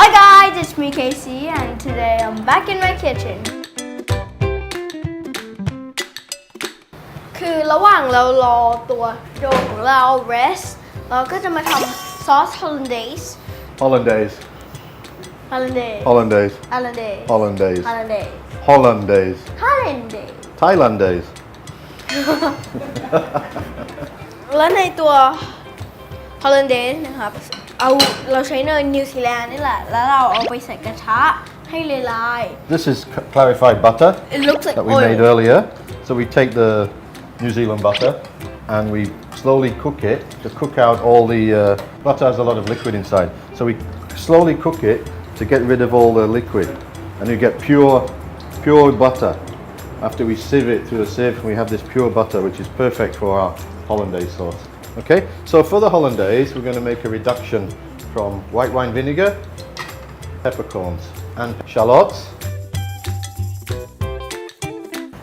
Hi guys, it's me Casey and today I'm back in my kitchen คือระหว่างเรารอตัวโดของเรา rest เราก็จะมาทำซอส hollandaise Hollandaise. hollandaise Hollandaise. hollandaise Hollandaise. hollandaise Hollandaise. hollandaise Thailandaise. และในตัว hollandaise นะครับเราใช้เนยนิวซีแลนด์นี่แหละแล้วเราเอาไปใส่กระทะให้ละลาย This is clarified butter It looks like that we oil. made earlier. So we take the New Zealand butter and we slowly cook it to cook out all the butter has a lot of liquid inside. So we slowly cook it to get rid of all the liquid, and you get pure butter. After we sieve it through a sieve, we have this pure butter, which is perfect for our hollandaise sauce. Okay, so for the hollandaise, we're going to make a reduction from white wine vinegar, peppercorns, and shallots,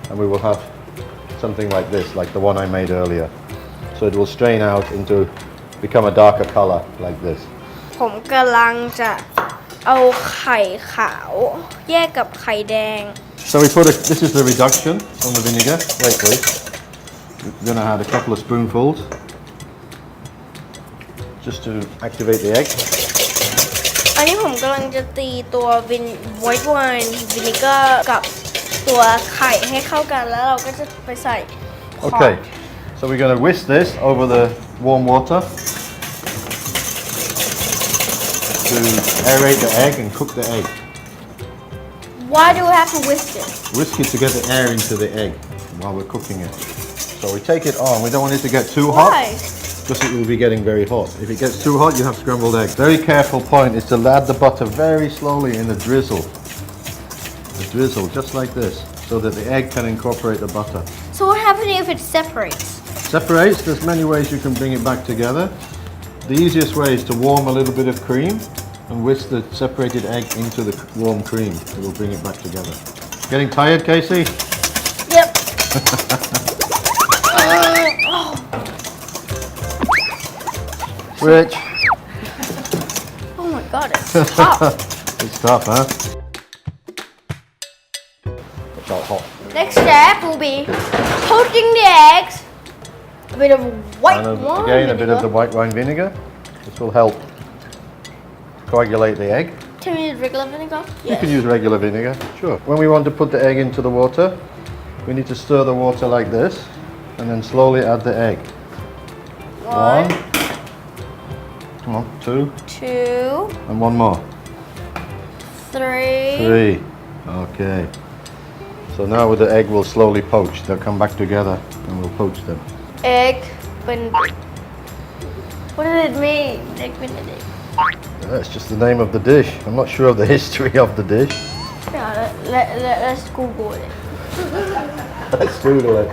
and we will have something like this, like the one I made earlier. So it will strain out into become a darker color like this. ผมกำลังจะเอาไข่ขาวแยกกับไข่แดง So we this is the reduction from the vinegar. Wait, please. We're going to add a couple of spoonfuls just to activate the egg. อันนี้ผมกำลังจะตีตัวwhite wine vinegar กับตัวไข่ให้เข้ากันแล้วเราก็จะไปใส่ Okay, so we're going to whisk this over the warm water to aerate the egg and cook the egg. Why do we have to whisk it? Whisk it to get the air into the egg while we're cooking it. So we take it on. We don't want it to get too hot. Why? Because it will be getting very hot. If it gets too hot, you have scrambled eggs. Very careful point is to add the butter very slowly in the drizzle. The drizzle, just like this, so that the egg can incorporate the butter. So what happens if it separates? Separates, there's many ways you can bring it back together. The easiest way is to warm a little bit of cream and whisk the separated egg into the warm cream. It will bring it back together. Getting tired, Casey? Yep. Rich. Oh my god, it's tough. It's tough, huh? It's all hot. Next step will be poaching the eggs. A bit of white And wine again, vinegar. a bit of the white wine vinegar. This will help coagulate the egg. Can we use regular vinegar? You can use regular vinegar, sure. When we want to put the egg into the water, we need to stir the water like this and then slowly add the egg. One. Come on, two. Two. And one more. Three. Three. Okay. So now the egg will slowly poach. They'll come back together and we'll poach them. Egg Benedict. What does it mean? Egg Benedict. That's just the name of the dish. I'm not sure of the history of the dish. Yeah, let's Google it. Let's Google it.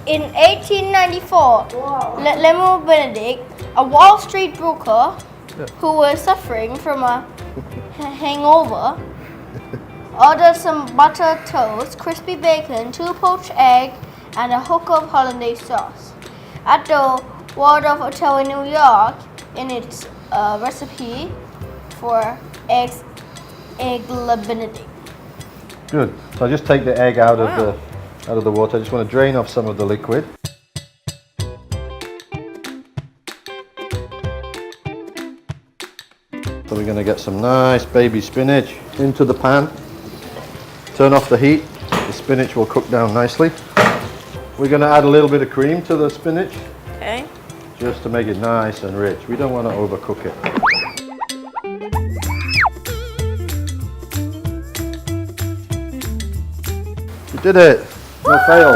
In 1894, Lemuel Benedict, a Wall Street broker who was suffering from a hangover, ordered some butter toast, crispy bacon, 2 poached eggs, and a hook of hollandaise sauce. At the Waldorf Hotel in New York, in its recipe for egg Benedict. Good. So I just take the egg out of the water. I just want to drain off some of the liquid. So we're going to get some nice baby spinach into the pan. Turn off the heat. The spinach will cook down nicely. We're going to add a little bit of cream to the spinach. Okay. Just to make it nice and rich. We don't want to overcook it. You did it! No fail.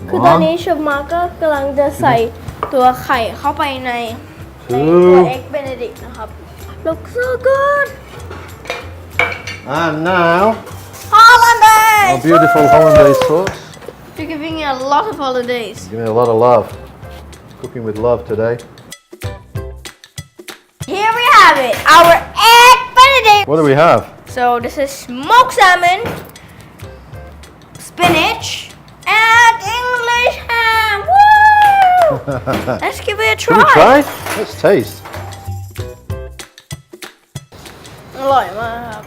คือตอนนี้เชฟมาร์ก็กำลังจะใส่ตัวไข่เข้าไปในตัว egg Benedict นะครับ Looks so good. And now, Hollandaise. our beautiful hollandaise sauce. You're giving me a lot of hollandaise. Give me a lot of love. Cooking with love today. Here we have it, our egg Benedict. What do we have? So this is smoked salmon, spinach, and English ham. Woo! Let's give it a try. Should we try? Let's taste. อร่อยมากครับ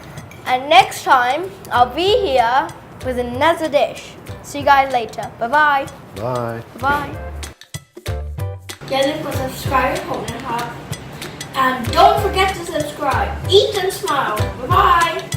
and next time I'll be here with another dish see you guys later bye bye Bye. bye อย่าลืมกด subscribe ให้ผมนะครับ and don't forget to subscribe eat and smile bye bye